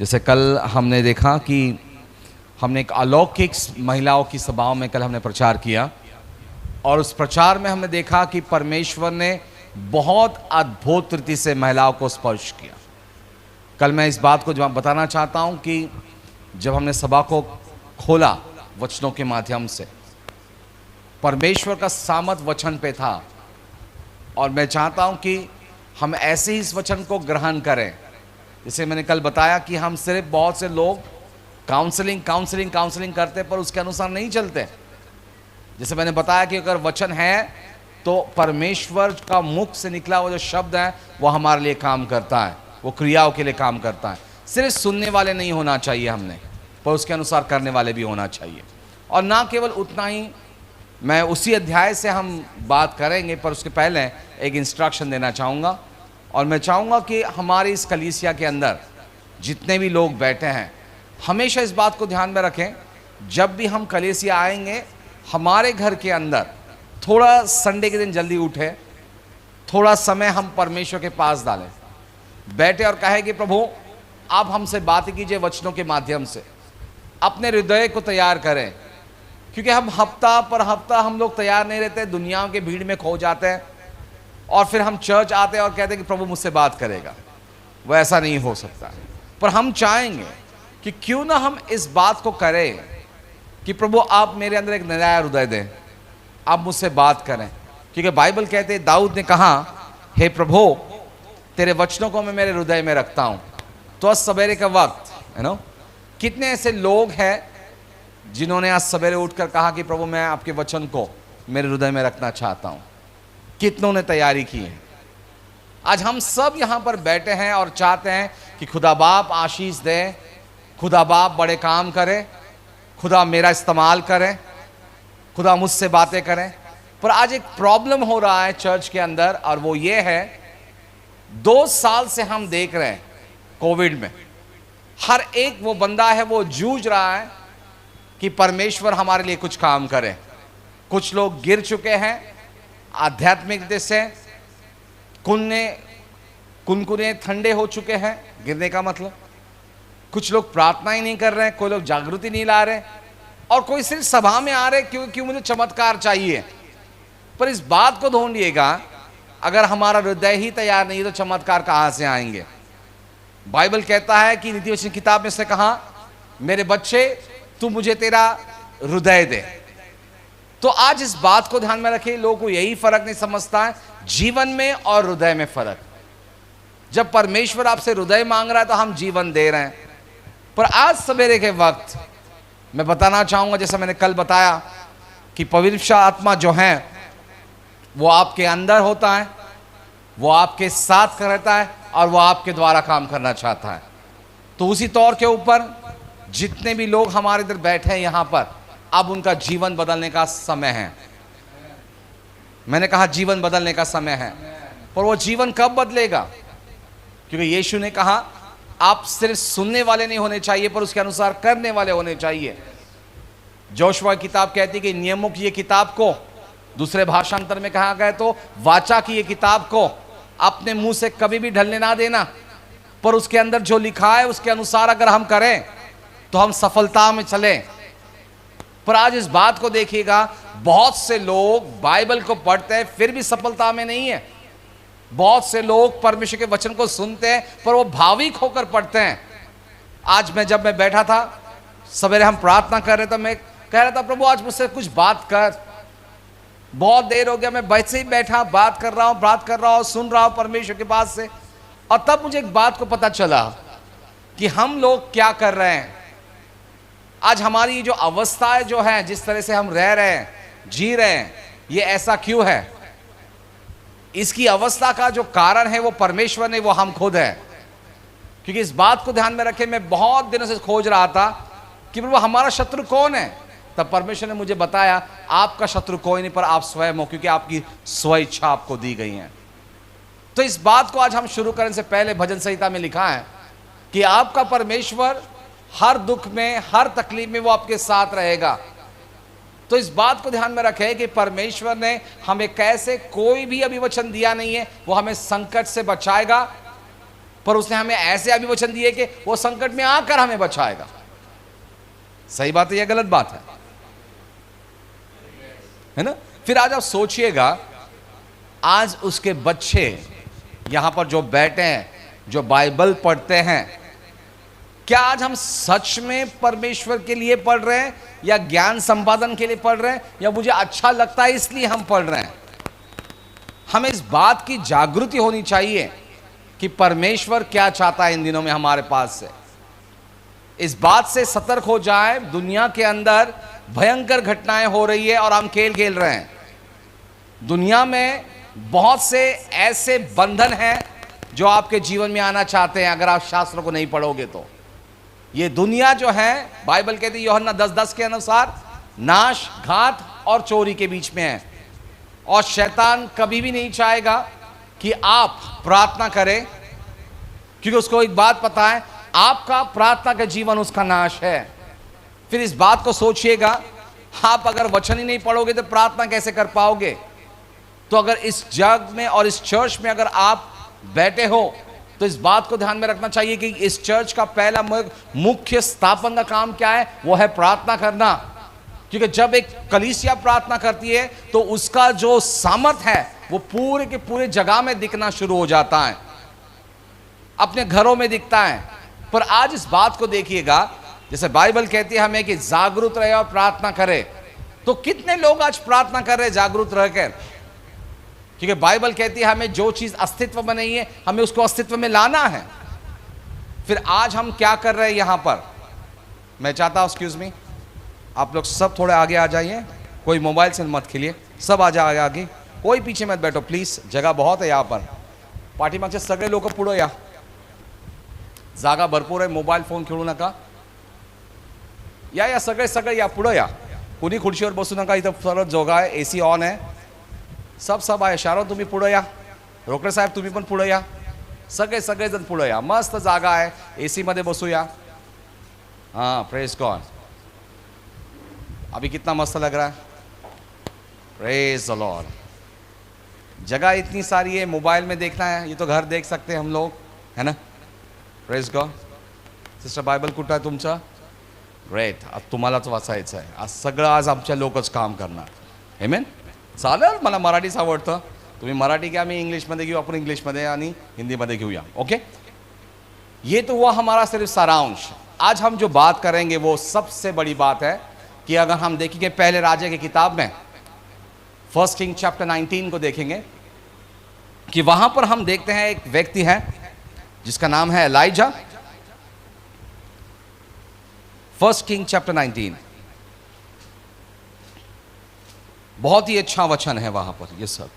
जैसे कल हमने देखा कि हमने एक अलौकिक महिलाओं की सभाओं में कल हमने प्रचार किया और उस प्रचार में हमने देखा कि परमेश्वर ने बहुत अद्भुत रीति से महिलाओं को स्पर्श किया। कल मैं इस बात को जब बताना चाहता हूं कि जब हमने सभा को खोला वचनों के माध्यम से, परमेश्वर का सामर्थ वचन पे था और मैं चाहता हूं कि हम ऐसे ही इस वचन को ग्रहण करें। जैसे मैंने कल बताया कि हम सिर्फ बहुत से लोग काउंसलिंग करते पर उसके अनुसार नहीं चलते। जैसे मैंने बताया कि अगर वचन है तो परमेश्वर का मुख से निकला हुआ जो शब्द है वो हमारे लिए काम करता है, वो क्रियाओं के लिए काम करता है। सिर्फ सुनने वाले नहीं होना चाहिए हमने, पर उसके अनुसार करने वाले भी होना चाहिए। और ना केवल उतना ही, मैं उसी अध्याय से हम बात करेंगे, पर उसके पहले एक इंस्ट्रक्शन देना चाहूँगा। और मैं चाहूँगा कि हमारी इस कलीसिया के अंदर जितने भी लोग बैठे हैं हमेशा इस बात को ध्यान में रखें, जब भी हम कलीसिया आएंगे हमारे घर के अंदर थोड़ा संडे के दिन जल्दी उठे, थोड़ा समय हम परमेश्वर के पास डालें, बैठे और कहे कि प्रभु आप हमसे बात कीजिए वचनों के माध्यम से, अपने हृदय को तैयार करें। क्योंकि हम हफ्ता पर हफ्ता हम लोग तैयार नहीं रहते, दुनिया के भीड़ में खो जाते हैं और फिर हम चर्च आते हैं और कहते हैं कि प्रभु मुझसे बात करेगा। वो ऐसा नहीं हो सकता। पर हम चाहेंगे कि क्यों ना हम इस बात को करें कि प्रभु आप मेरे अंदर एक नया हृदय दें, आप मुझसे बात करें। क्योंकि बाइबल कहते हैं, दाऊद ने कहा हे प्रभु तेरे वचनों को मैं मेरे हृदय में रखता हूँ। तो आज सवेरे का वक्त कितने ऐसे लोग हैं जिन्होंने आज सवेरे उठकर कहा कि प्रभु मैं आपके वचन को मेरे हृदय में रखना चाहता हूँ। कितनों ने तैयारी की है। आज हम सब यहाँ पर बैठे हैं और चाहते हैं कि खुदा बाप आशीष दे, खुदा बाप बड़े काम करे, खुदा मेरा इस्तेमाल करें, खुदा मुझसे बातें करें। पर आज एक प्रॉब्लम हो रहा है चर्च के अंदर, और वो ये है 2 साल से हम देख रहे हैं कोविड में हर एक वो बंदा है वो जूझ रहा है कि परमेश्वर हमारे लिए कुछ काम करे। कुछ लोग गिर चुके हैं आध्यात्मिक दृष्टि से, कुनकुने ठंडे हो चुके हैं, गिरने का मतलब। कुछ लोग प्रार्थना ही नहीं कर रहे हैं, कोई लोग जागृति नहीं ला रहे, और कोई सिर्फ सभा में आ रहे क्यों मुझे चमत्कार चाहिए। पर इस बात को ढूंढिएगा, अगर हमारा हृदय ही तैयार नहीं तो चमत्कार कहां से आएंगे। बाइबल कहता है कि नीति वचन किताब में से कहा मेरे बच्चे तू मुझे तेरा हृदय दे। तो आज इस बात को ध्यान में रखें, लोगों को यही फर्क नहीं समझता है जीवन में और हृदय में फर्क। जब परमेश्वर आपसे हृदय मांग रहा है तो हम जीवन दे रहे हैं। पर आज सवेरे के वक्त मैं बताना चाहूंगा, जैसा मैंने कल बताया कि पवित्र आत्मा जो है वो आपके अंदर होता है, वो आपके साथ रहता है और वो आपके द्वारा काम करना चाहता है। तो उसी तौर के ऊपर जितने भी लोग हमारे इधर बैठे हैं यहाँ पर, अब उनका जीवन बदलने का समय है। मैंने कहा जीवन बदलने का समय है। पर वो जीवन कब बदलेगा? क्योंकि यीशु ने कहा आप सिर्फ सुनने वाले नहीं होने चाहिए पर उसके अनुसार करने वाले होने चाहिए। जोशुआ की किताब कहती है कि नियमों की ये किताब को, दूसरे भाषांतर में कहा गया तो वाचा की ये किताब को अपने मुंह से कभी भी ढलने ना देना, पर उसके अंदर जो लिखा है उसके अनुसार अगर हम करें तो हम सफलता में चलें। पर आज इस बात को देखिएगा, बहुत से लोग बाइबल को पढ़ते हैं फिर भी सफलता में नहीं है। बहुत से लोग परमेश्वर के वचन को सुनते हैं पर वो भाविक होकर पढ़ते हैं। आज जब मैं बैठा था सवेरे, हम प्रार्थना कर रहे थे, मैं कह रहा था प्रभु आज मुझसे कुछ बात कर। बहुत देर हो गया मैं वैसे ही बैठा, बात कर रहा हूँ, सुन रहा हूँ परमेश्वर के पास से। और तब मुझे एक बात को पता चला कि हम लोग क्या कर रहे हैं। आज हमारी जो अवस्थाएं जो है, जिस तरह से हम रह रहे हैं, जी रहे हैं, ये ऐसा क्यों है? इसकी अवस्था का जो कारण है वो परमेश्वर ने, वो हम खुद है। क्योंकि इस बात को ध्यान में रखें, मैं बहुत दिनों से खोज रहा था कि प्रभु हमारा शत्रु कौन है। तब परमेश्वर ने मुझे बताया आपका शत्रु कोई नहीं पर आप स्वयं हो, क्योंकि आपकी स्व इच्छा आपको दी गई है। तो इस बात को आज हम शुरू करने से पहले भजन संहिता में लिखा है कि आपका परमेश्वर हर दुख में, हर तकलीफ में वो आपके साथ रहेगा। तो इस बात को ध्यान में रखें कि परमेश्वर ने हमें कैसे कोई भी अभिवचन दिया नहीं है, वो हमें संकट से बचाएगा, पर उसने हमें ऐसे अभिवचन दिए कि वो संकट में आकर हमें बचाएगा। सही बात है या गलत बात है ना? फिर आज आप सोचिएगा, आज उसके बच्चे यहां पर जो बैठे हैं, जो बाइबल पढ़ते हैं, क्या आज हम सच में परमेश्वर के लिए पढ़ रहे हैं या ज्ञान संपादन के लिए पढ़ रहे हैं, या मुझे अच्छा लगता है इसलिए हम पढ़ रहे हैं? हमें इस बात की जागृति होनी चाहिए कि परमेश्वर क्या चाहता है इन दिनों में हमारे पास से। इस बात से सतर्क हो जाए, दुनिया के अंदर भयंकर घटनाएं हो रही है और हम खेल खेल रहे हैं। दुनिया में बहुत से ऐसे बंधन हैं जो आपके जीवन में आना चाहते हैं अगर आप शास्त्रों को नहीं पढ़ोगे तो। ये दुनिया जो है, बाइबल कहती है यूहन्ना 10:10 के अनुसार, नाश, घात और चोरी के बीच में है। और शैतान कभी भी नहीं चाहेगा कि आप प्रार्थना करें, क्योंकि उसको एक बात पता है, आपका प्रार्थना का जीवन उसका नाश है। फिर इस बात को सोचिएगा, आप अगर वचन ही नहीं पढ़ोगे तो प्रार्थना कैसे कर पाओगे? तो अगर इस जग में और इस चर्च में अगर आप बैठे हो तो इस बात को ध्यान में रखना चाहिए कि इस चर्च का पहला मुख्य स्थापन का काम क्या है? वो है प्रार्थना करना। क्योंकि जब एक कलीसिया प्रार्थना करती है तो उसका जो सामर्थ है वो पूरे के पूरे जगह में दिखना शुरू हो जाता है, अपने घरों में दिखता है। पर आज इस बात को देखिएगा, जैसे बाइबल कहती है हमें कि जागरूक रहे और प्रार्थना करे, तो कितने लोग आज प्रार्थना कर रहे जागरूक रहकर? क्योंकि बाइबल कहती है हमें जो चीज अस्तित्व में नहीं है हमें उसको अस्तित्व में लाना है। फिर आज हम क्या कर रहे हैं यहां पर? मैं चाहता हूं, एक्सक्यूज मी, आप लोग सब थोड़े आगे आ जाइए, कोई मोबाइल से मत खेलिए, सब आ जाए आगे, कोई पीछे मत बैठो प्लीज, जगह बहुत है यहाँ पर। पाठीमागचे सगळे लोक पुढं या, जागा भरपूर आहे, मोबाईल फोन खेळू नका, या सगळे सगळे या, पुढं या, कुणी खुर्चीवर बसू नका, इथं सरळ जोगा आहे, एसी ऑन आहे, सब आहे। शारो तुम्ही पुढं या, रोकडे साहेब तुम्ही पण पुढं या, सगळेजण पुढं या, मस्त जागा आहे, एसी मध्ये बसूया। हाँ, प्रेज गॉड, अभी कितना मस्त लग रहा है, प्रेज द लॉर्ड। जगह इतनी सारी है, मोबाइल में देखना है, ये तो घर देख सकते हैं हम लोग, है ना? Praise God. सिस्टर बायबल कुठं आहे तुमचं? ग्रेट, आज तुम्हालाच वाचायचं आहे, आज सगळं आज आमच्या लोकच काम करणार। आमेन। चालेल, मला मराठीच आवडतं, तुम्ही मराठी घ्या, मी इंग्लिशमध्ये घेऊ, आपण इंग्लिशमध्ये आणि हिंदीमध्ये घेऊया, ओके? ये तो हुआ हमारा सिर्फ सारांश। आज हम जो बात करेंगे वो सबसे बड़ी बात है कि अगर हम देखेंगे पहले राजा की किताब में 1 किंग चैप्टर 19 को देखेंगे कि वहां पर हम देखते हैं एक व्यक्ति है जिसका नाम है एलाइजा। 1 किंग चैप्टर 19, बहुत ही अच्छा वचन है वहां पर, ये सब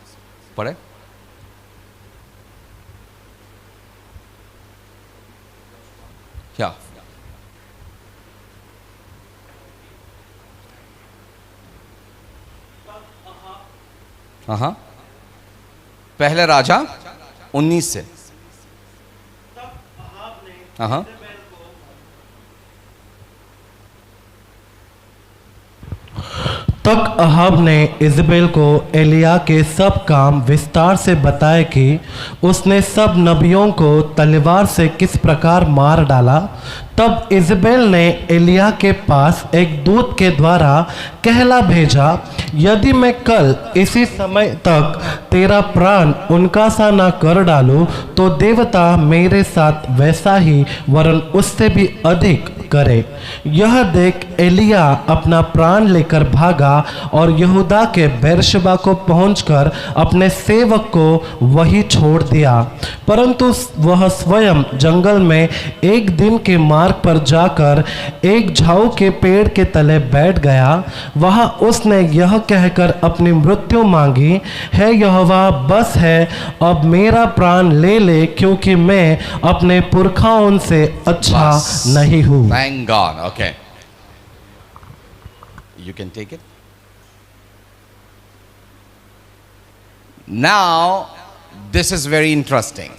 पढ़े। क्या? हाँ, पहले राजा 19 से। हाँ, तक अहाब ने इज़बेल को एलिया के सब काम विस्तार से बताए कि उसने सब नबियों को तलवार से किस प्रकार मार डाला। तब इज़बेल ने एलिया के पास एक दूत के द्वारा कहला भेजा, यदि मैं कल इसी समय तक तेरा प्राण उनका सा न कर डालूं तो देवता मेरे साथ वैसा ही वरन उससे भी अधिक करे। यह देख एलिया अपना प्राण लेकर भागा और यहूदा के बेरशबा को पहुंचकर अपने सेवक को वही छोड़ दिया। परंतु वह स्वयं जंगल में एक दिन के मार्ग पर जाकर एक झाऊ के पेड़ के तले बैठ गया। वहां उसने यह कहकर अपनी मृत्यु मांगी, है यहोवा, बस है, अब मेरा प्राण ले ले, क्योंकि मैं अपने पुरखाओं से अच्छा नहीं हूँ। Thank God. Okay. You can take it. Now, this is very interesting.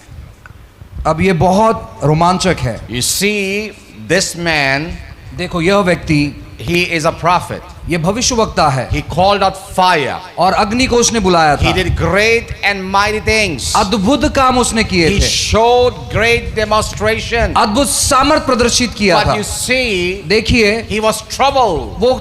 अब ये बहुत रोमांचक है। You see, this man, देखो, यह व्यक्ति He is a prophet. ये भविष्यवक्ता है He called out fire. और अग्नि को उसने बुलाया He था। did great and mighty things. अद्भुत काम उसने किए He थे, showed great demonstration. अद्भुत सामर्थ प्रदर्शित किया But था। you see, देखिए he was troubled वो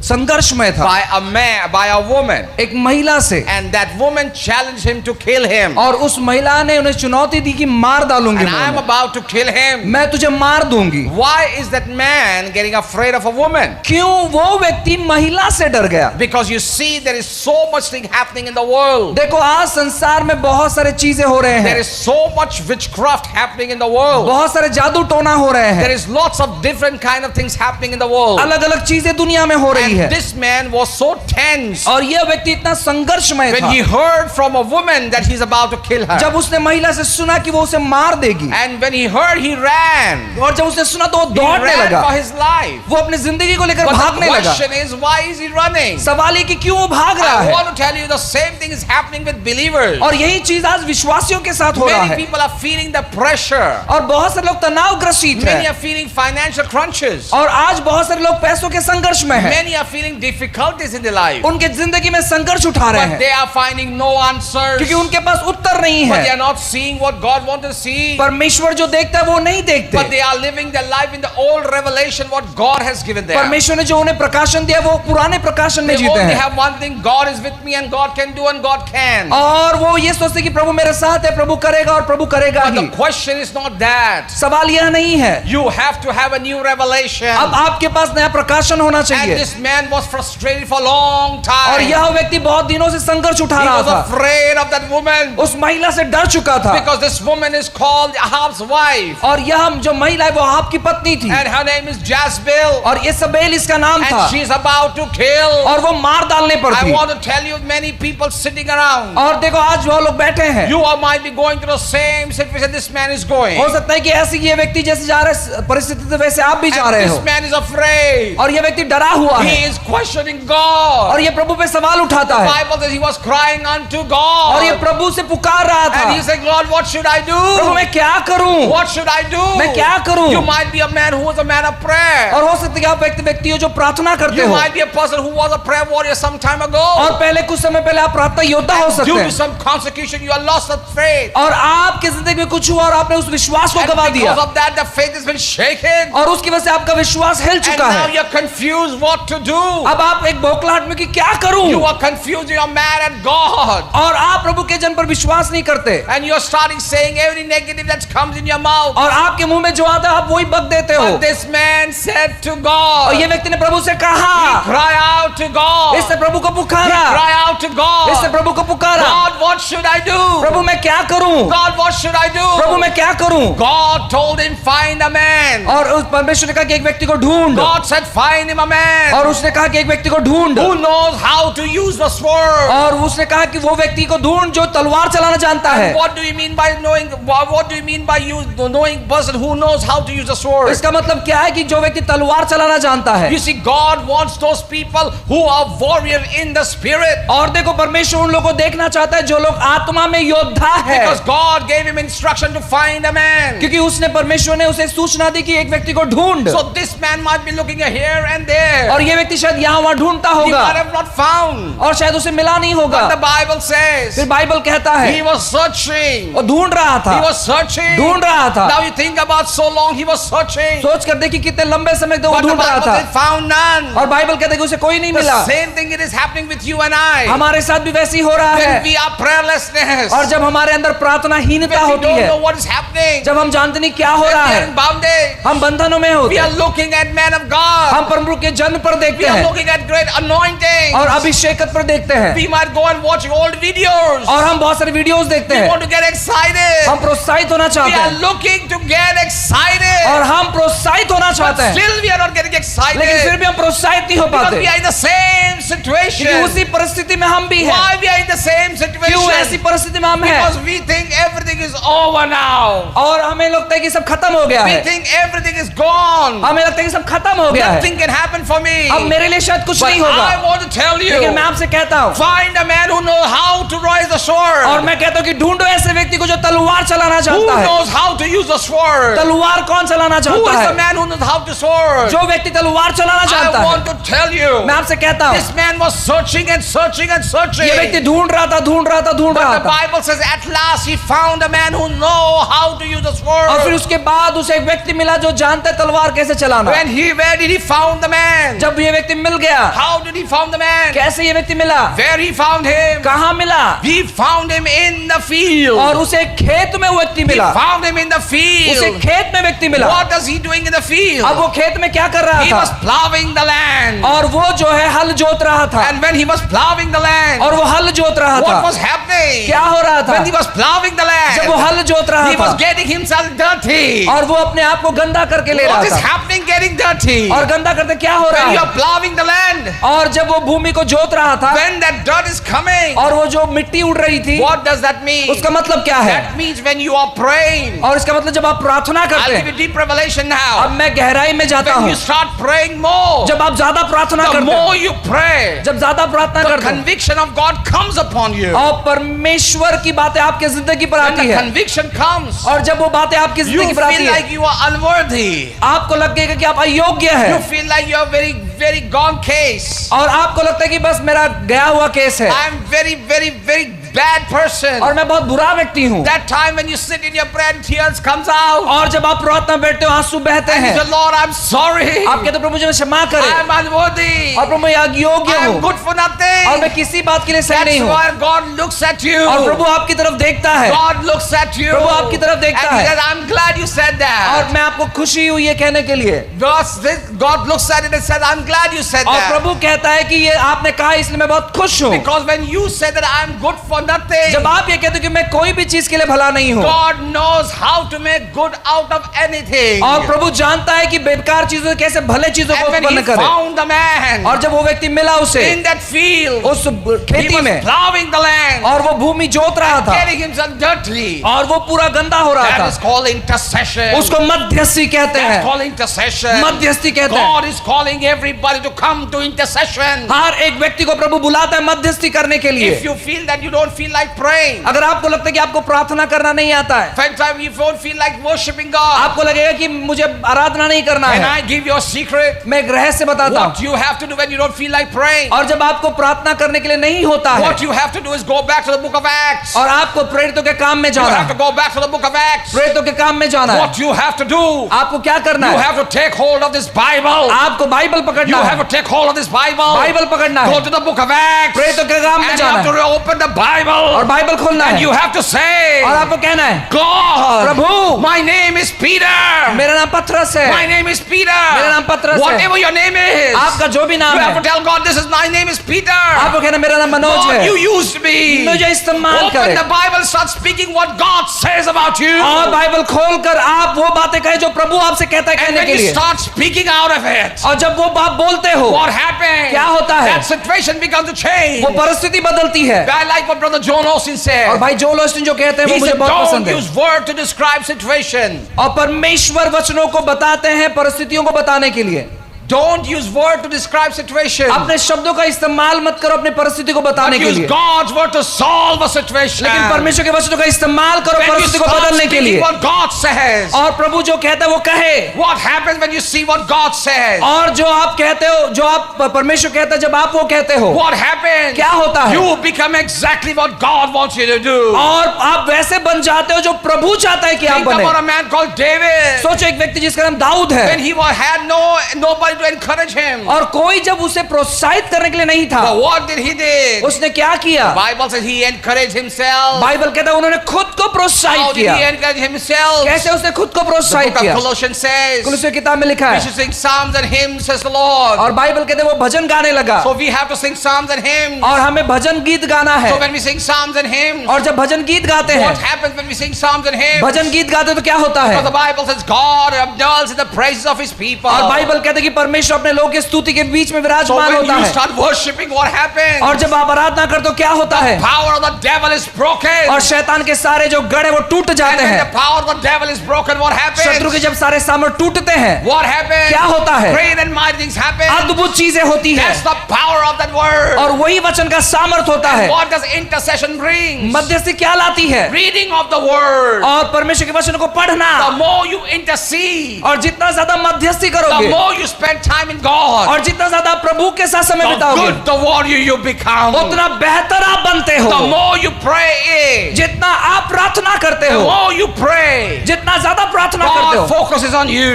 संघर्षमय था by a man, by a woman. एक महिला से, And that woman challenged him to kill him. और उस महिला ने उन्हें चुनौती दी कि मार डालूंगी And I am मैं about to kill him. मैं तुझे मार दूंगी। Why is that man getting afraid of a woman? क्यों वो व्यक्ति महिला से डर गया? Because you see, there is so much thing happening in the world. देखो आज संसार में बहुत सारे चीजें हो रहे There हैं, is so much witchcraft happening in the world. बहुत सारे जादू टोना हो रहे There हैं, is lots of different kind of things happening in the world. अलग अलग चीजें दुनिया में हो रही And है, this man was so tense और यह व्यक्ति इतना संघर्षमय when था। he heard from a woman that he's about to kill her. जब उसने महिला से सुना कि वो उसे मार देगी, And when he heard, he ran. और जब उसने सुना तो वो He दौड़ने ran लगा, for his life. वो अपनी जिंदगी को लेकर But the भागने लगा। question is, why is he running? सवाल ये कि क्यों वो भाग रहा I है? want to tell you the same thing is happening with believers. और यही चीज आज विश्वासियों के साथ हो रहा Many है, people are feeling the pressure. और बहुत सारे लोग तनाव ग्रसित Many हैं, are feeling financial crunches. और आज बहुत सारे लोग पैसों के संघर्ष में हैं, Many are feeling difficulties in their life. उनके जिंदगी में संघर्ष उठा रहे But हैं, they are finding no answers. क्योंकि उनके पास उत्तर नहीं But they है। are not seeing what God wants to see. परमेश्वर जो देखता है वो नहीं देखते, But they are living their life in the old revelation what God has given them. परमेश्वर ने जो उन्हें प्रकाशन दिया वो पुराने प्रकाशन में They जीते only हैं, have one thing: God is with me, and God can do, and God can. और वो ये सोचते कि प्रभु मेरे साथ है, प्रभु करेगा और प्रभु करेगा But he. the question is not that. सवाल यह नहीं है, You have to have a new revelation. अब आपके पास नया प्रकाशन होना And चाहिए। this man was frustrated for a long और time. यह व्यक्ति बहुत दिनों से संघर्ष उठा He रहा was था, afraid of that woman उस महिला से डर चुका था, because this woman is called Ahab's wife, और यह जो महिला है वो आपकी पत्नी थी, and her name is Jezebel, और इसबेल इसका नाम था, and she's about to kill. और वो मार डालने पर I थी। want to tell you, many people sitting around, और देखो आज वो लोग बैठे हैं, you or might be going through the same situation this man is going, हो सकता है कि ऐसी ये व्यक्ति जैसे जा रहे परिस्थिति तो वैसे आप भी जा and रहे हो, this man is afraid. और ये व्यक्ति डरा हुआ He है, is questioning God. और ये प्रभु पे सवाल उठाता The है, Bible says he was crying unto और ये God, प्रभु से पुकार रहा था, and he said, Lord, what should I Prabhu do? मैं क्या करूं, What should I do? मैं क्या करूं? You might be a man who was a man of prayer. और हो सकता है कि आप व्यक्ति हो जो प्रार्थना करते You हो, might be a person who was a prayer warrior some time ago. और पहले कुछ समय पहले आप प्रार्थना योद्धा हो And सकते due to हैं, some consecution, you are lost of faith. और आपके जिंदगी में कुछ हुआ और आपने उस विश्वास को And गवा दिया, because of that, the faith has been shaken. और उसकी वजह से आपका विश्वास हिल And चुका now है। you're confused what to do. अब आप एक बौखलाहट में कि क्या करूं, You are confused. You are mad at God. और आप प्रभु के जन पर विश्वास नहीं करते, And you're starting saying every negative that comes in your mouth. और आपके मुंह में जो आता है आप वही बक देते हो। But this man said to और God, ये व्यक्ति ने प्रभु से कहा, cry out to God. इससे प्रभु को पुकारा, Cry out to इससे God. प्रभु को पुकारा, God, what should I do? प्रभु मैं क्या करूं, God, what should I Prabhu do? मैं क्या करूं, God told him, find a man. और उस परमेश्वर ने कहा कि एक व्यक्ति को ढूंढ, God said, find him a man और उसने कहा कि एक व्यक्ति को ढूंढ, who knows how to use the sword. और उसने कहा कि वो व्यक्ति को ढूंढ जो तलवार चलाना जानता है। What do you mean by knowing? What do you mean by knowing person who knows how to use the sword? इसका मतलब क्या है कि जो व्यक्ति तलवार चलाना जानता है। You see, God wants those people who are warrior in the spirit. और देखो परमेश्वर उन लोगों को देखना चाहता है जो लोग आत्मा में योद्धा है, Because God gave him instruction to find a man. क्योंकि उसने परमेश्वर ने उसे सूचना दी कि एक व्यक्ति को ढूंढ, So this man might be looking here and there. और ये व्यक्ति शायद यहाँ वहाँ ढूंढता He होगा might have not found. और शायद उसे मिला नहीं होगा। But the Bible says फिर बाइबल कहता he है was searching. वो ढूंढ रहा था, He was searching. ढूंढ रहा था। Now you think about so long he was searching. सोच कर देखिए कितने लंबे समय तक वो But the ढूंढ रहा Bible था, said found none. और बाइबल कहता है कि उसे कोई नहीं मिला। The same thing it is happening with you and I. हमारे साथ भी वैसे ही हो रहा When है, we are prayerlessness. और जब हमारे अंदर प्रार्थनाहीनता When we होती don't है, know what is happening. जब हम जानते नहीं क्या हो When रहा we are है, in bondage. हम बंधनों में We होते are हैं, looking at man of God. हम प्रभु के जन पर We देखते are हैं looking at great anointing. और अभिषेकत पर देखते हैं, We might go and watch old videos. और हम बहुत सारे वीडियोस देखते We हैं, want to get excited. हम प्रोत्साहित होना We चाहते are हैं, looking to get excited. और हम प्रोत्साहित होना But चाहते हैं, still we are not getting excited. लेकिन फिर भी हम प्रोत्साहित नहीं हो Because पाते, we are in the same क्योंकि situation. उसी परिस्थिति में हम भी हैं। Why we are in the same क्यों ऐसी situation? परिस्थिति में हम हैं? Because we think everything is over now. और हमें लगता है कि सब खत्म हो गया We है, think everything is gone. हमें लगता है कि सब खत्म हो गया है, Nothing can happen for me. अब मेरे लिए शायद कुछ But नहीं होगा। I want to tell लेकिन मैं you, आपसे कहता हूँ, find a man who knows how to raise the और sword. मैं कहता हूँ कि ढूंढो ऐसे व्यक्ति को जो तलवार चलाना Who जानता है। knows how to use the sword? तलवार कौन चलाना Who जानता is the है? man who knows how to sword. जो व्यक्ति तलवार चलाना जानता I है, want to tell you, मैं आपसे कहता हूँ, this man was searching and searching and searching. ये व्यक्ति ढूंढ रहा था, ढूंढ रहा था, ढूंढ रहा But the था, Bible says at last he found a man who know how to use the और फिर sword. उसके बाद उसे एक व्यक्ति मिला जो जानता है तलवार कैसे चलाना। Where did he found the man? जब ये व्यक्ति मिल गया, How did he found the man? कैसे ये व्यक्ति मिला, Where he found him? कहाँ मिला, He found him in the field. और उसे खेत में वो व्यक्ति He मिला, found him in the उसे field. खेत में व्यक्ति मिला। What is he doing in the field? अब वो खेत में क्या कर रहा He was था, plowing the land. और वो जो है हल जोत रहा था, And when he was plowing the land, और वो हल जोत रहा what was था, happening? क्या हो रहा था, When he was plowing the जब वो land, हल जोत रहा he was था getting himself dirty. और वो अपने आप को गंदा करके ले What is रहा था, happening getting dirty? और गंदा करते क्या हो When you रहा are plowing the land, है, और जब वो भूमि को जोत रहा था when that dirt is coming, और वो जो मिट्टी उड़ रही थी, what does that mean? उसका मतलब क्या है, That means when you are praying, और इसका मतलब जब आप प्रार्थना I'll करते give you हैं। deep revelation now. अब मैं गहराई में जाता When हूँ, you start praying more, जब आप ज्यादा प्रार्थना the करते more हैं, you pray, जब ज्यादा प्रार्थना the करते हैं, conviction of God comes upon you. और परमेश्वर की बातें आपके जिंदगी पर When आती the है, conviction comes, और जब वो बातें आपकी you जिंदगी पर आती feel है, like you are unworthy. आपको लगेगा कि आप अयोग्य You है, feel like you are very, very gone case. और आपको लगता है कि बस मेरा गया हुआ केस है, I am very, very, very bad person. और मैं बहुत बुरा व्यक्ति हूँ। That time when you sit in your prayer and tears comes out. और जब आप प्रार्थना में बैठते हो आंसू बहते And you हैं, say, Lord, I'm sorry. आप कहते हो प्रभु जी मैं क्षमा करे, I am unworthy. और प्रभु मैं अयोग्य I am हूँ, good for और nothing. मैं किसी बात के लिए सही That's नहीं हूँ, why God looks at you. और प्रभु आपकी तरफ देखता है, God looks at you. प्रभु आपकी तरफ देखता And he है। says, I'm glad you said that. और मैं आपको खुशी हूँ ये कहने के लिए, God looks at it and says, I'm glad you said और that. प्रभु कहता है कि ये आपने कहा इसलिए मैं बहुत खुश हूँ। Because when you say that I'm good for nothing, जब आप ये कहते हो कि मैं कोई भी चीज के लिए भला नहीं हूँ, God knows how to make good out of anything. और प्रभु जानता है कि बेकार चीजों से कैसे भले चीजों को And when he उत्पन्न करे, found the man और जब वो व्यक्ति मिला उसे in that field, उस he खेती was में, plowing the land, और वो भूमि जोत रहा था, getting himself dirty. और वो पूरा गंदा हो रहा That is था, called intercession. उसको मध्यस्थी कहते That's हैं, called intercession. मध्यस्थी कहते हैं। God is calling everybody to come to intercession. हर एक व्यक्ति को प्रभु बुलाता है मध्यस्थी करने के If लिए। you feel that you don't feel like praying, अगर आपको लगता है कि आपको प्रार्थना करना नहीं आता है, sometimes you don't feel like worshiping God, आपको लगेगा कि मुझे आराधना नहीं करना can है, I give you a secret? मैं एक रहस्य बताता What हूँ, you have to do when you don't feel like praying, और जब आपको प्रार्थना करने के लिए नहीं होता है, what you have to do is go back to the book of Acts. और आपको प्रेरितों के काम में You जाना have to है, go back to the book of Acts. प्रेरितों के काम में जाना है, What you have to do, आपको क्या करना you है, have to take hold of this Bible. आपको बाइबल You पकड़ना have है, to take hold of this Bible. Bible पकड़ना Go है, to the book of Acts. प्रेरितों के काम में And you जाना have to है, open the और Bible. बाइबल खोलना And है, you have to say, और आपको कहना है God, Prabhu my name is Peter. मेरा नाम पत्रस है, My name is Peter. मेरा नाम पत्रस है, Whatever your name is, आपका जो भी you नाम have to है, tell God, this is my name is Peter. आपको कहना मेरा नाम मनोज God, you है, used me. मुझे इस्तेमाल Open करे, the Bible, start speaking what God says about you. और बाइबल खोलकर आप वो बातें कहें जो प्रभु आपसे कहता है And कहने when के you लिए, start speaking out of it, और जब वो बात बोलते हो what happens? क्या होता है? That situation becomes to change. वो परिस्थिति बदलती है। I like what Brother John Austin और said. भाई जोल ऑस्टिन जो कहते हैं वो He मुझे said, बहुत don't पसंद है, use word to describe situation. और परमेश्वर वचनों को बताते हैं परिस्थितियों को बताने के लिए। Don't use word to describe situation. अपने शब्दों का इस्तेमाल मत करो अपनी परिस्थिति को But बताने के use लिए, God's word to solve a situation. लेकिन परमेश्वर के वचनों का इस्तेमाल करो When you परिस्थिति को start बदलने के speaking लिए। what God says, और प्रभु जो कहता है वो कहे, what happens when you see what God says? और जो आप कहते हो, जो आप परमेश्वर कहता है जब आप वो कहते हो, What happens? क्या होता है? You become exactly what God wants you to do. और आप वैसे बन जाते हो जो प्रभु चाहता है कि आप Think बने। about a man called David. सोचो एक व्यक्ति जिसका नाम दाऊद When है, he had nobody to encourage him. और कोई जब उसे प्रोत्साहित करने के लिए नहीं था, But what did he do? उसने क्या किया? Bible says he encouraged himself. Bible कहता है उन्होंने खुद को How प्रोत्साहित did किया। he encourage himself? कैसे उसने खुद को The प्रोत्साहित book of किया? Colossians says कुलुस्सी किताब में लिखा we है, should sing psalms and hymns, says the Lord. और बाइबल कहते हैं वो भजन गाने लगा, So we have to sing psalms and hymns. और हमें भजन गीत गाना है। So when we sing psalms and hymns, और जब भजन गीत गाते what हैं, happens when we sing psalms and hymns? भजन गीत गाते हैं तो क्या होता है? Because the Bible says God dwells in the praises of His people. और बाइबल कहते हैं कि परमेश्वर अपने लोगों की स्तुति के बीच में So विराजमान when होता you है, start worshiping, what happens? और जब आप आराधना करते हो क्या होता है? Power of the devil is broken. और शैतान के सारे जो गढ़ है वो टूट And जाते when हैं। the power of the devil is broken, what शत्रु happens? के जब सारे सामर्थ टूटते हैं, What happens? क्या होता है? Great and mighty things happen. अद्भुत चीजें होती है That's the power of that word. और वही वचन का सामर्थ्य होता है। What does intercession bring? मध्यस्थी क्या लाती है? Reading of the word. और परमेश्वर के वचन को पढ़ना। The more you intercede, और जितना ज्यादा मध्यस्थी the करोगे more you spend time in God, और जितना ज्यादा प्रभु के साथ समय the बिताओगे good the warrior you become. उतना बेहतर आप बनते हो। The more you pray, जितना आप प्रार्थना करते the हो, more you pray, जितना ज्यादा प्रार्थना करते God हो, focuses on you.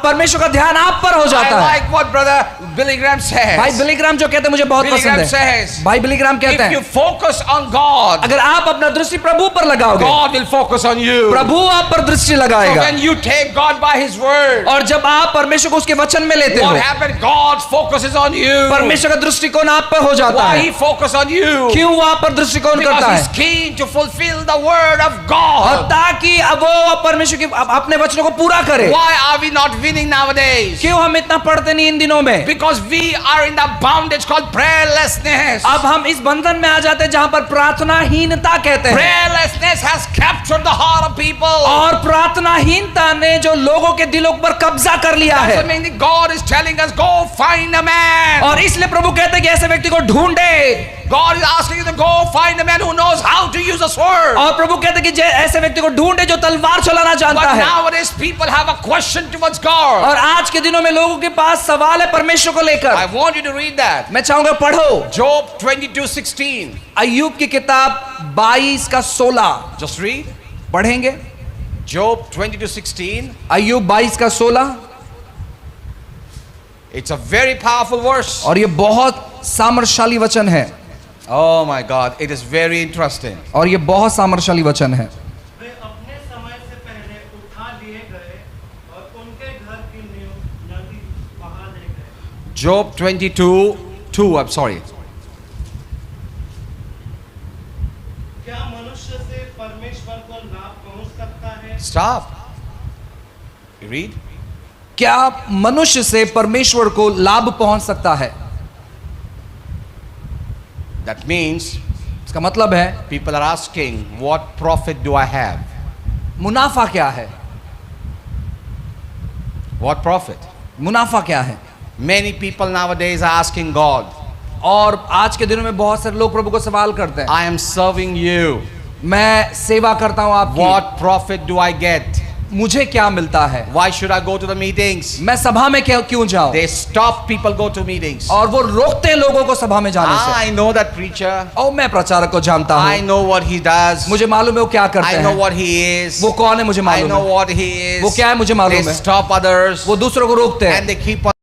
परमेश्वर का ध्यान आप पर हो I जाता है। like what brother Billy Graham says. भाई बिली ग्राम जो कहते हैं मुझे बहुत Billy पसंद Graham है। says, भाई बिली ग्राम कहते if you हैं focus on God, अगर आप अपना दृष्टि प्रभु पर लगाओगे, God will focus on you. प्रभु आप पर दृष्टि So लगाएगा। when you take God by His word, और जब आप परमेश्वर को उसके वचन में लेते हो, what happens? God focuses on you. परमेश्वर का दृष्टिकोण आप पर हो जाता Why है। He focus on you? क्यों वो आप पर दृष्टिकोण Because करता He's है? keen to fulfill the word of और God. ताकि अब वो परमेश्वर के अपने वचनों को पूरा करे। Why are we not winning nowadays? क्यों हम इतना पढ़ते नहीं इन दिनों में? Because we are in the bondage called prayerlessness. अब हम इस बंधन में आ जाते हैं जहां पर प्रार्थनाहीनता कहते हैं। Prayerlessness has captured the heart of people. और प्रार्थनाहीनता ने जो लोगों के दिलों पर कब्जा कर लिया That's है। what means God is telling us, go find a man. और इसलिए प्रभु कहते हैं कि ऐसे व्यक्ति को ढूंढे। God is asking you to go find a man who knows how to use a sword. और प्रभु कहते हैं कि ऐसे व्यक्ति को ढूंढे जो तलवार चलाना जानता But है। nowadays people have a question towards God. और आज के दिनों में लोगों के पास सवाल है परमेश्वर को I लेकर। want you to read that. मैं चाहूंगा पढ़ो Job 22:16. अय्यूब की किताब 22 का 16 Just read. पढ़ेंगे। Job 22:16. अय्यूब 22 का 16 It's a very powerful verse. और ये बहुत सामर्थ्यशाली वचन है। Oh my God, it is very interesting. और ये बहुत सामर्थ्यशाली वचन है। वे अपने समय से पहले उठा लिए गए और उनके घर की नींव नदी बहा ले गए। Job 22:2. I'm sorry. क्या मनुष्य से परमेश्वर को लाभ पहुंच सकता है? Stop. You read. क्या मनुष्य से परमेश्वर को लाभ पहुंच सकता है? That means इसका मतलब है people are asking, what profit do I have? मुनाफा क्या है? What profit? मुनाफा क्या है? Many people nowadays are asking God, और आज के दिनों में बहुत सारे लोग प्रभु को सवाल करते हैं, I am serving you. मैं सेवा करता हूं आपकी, What profit do I get? मुझे क्या मिलता है? Why should I go to the meetings? मैं सभा में क्यों जाऊं? They stop people go to meetings. और वो रोकते हैं लोगों को सभा में जाने से। I know that preacher. और मैं प्रचारक को जानता I हूं, know what he does. मुझे मालूम है वो क्या करते I know हैं, what he is. वो कौन है मुझे I मालूम know है, what he is. वो क्या है मुझे मालूम They है। stop others वो दूसरों को रोकते हैं and they keep on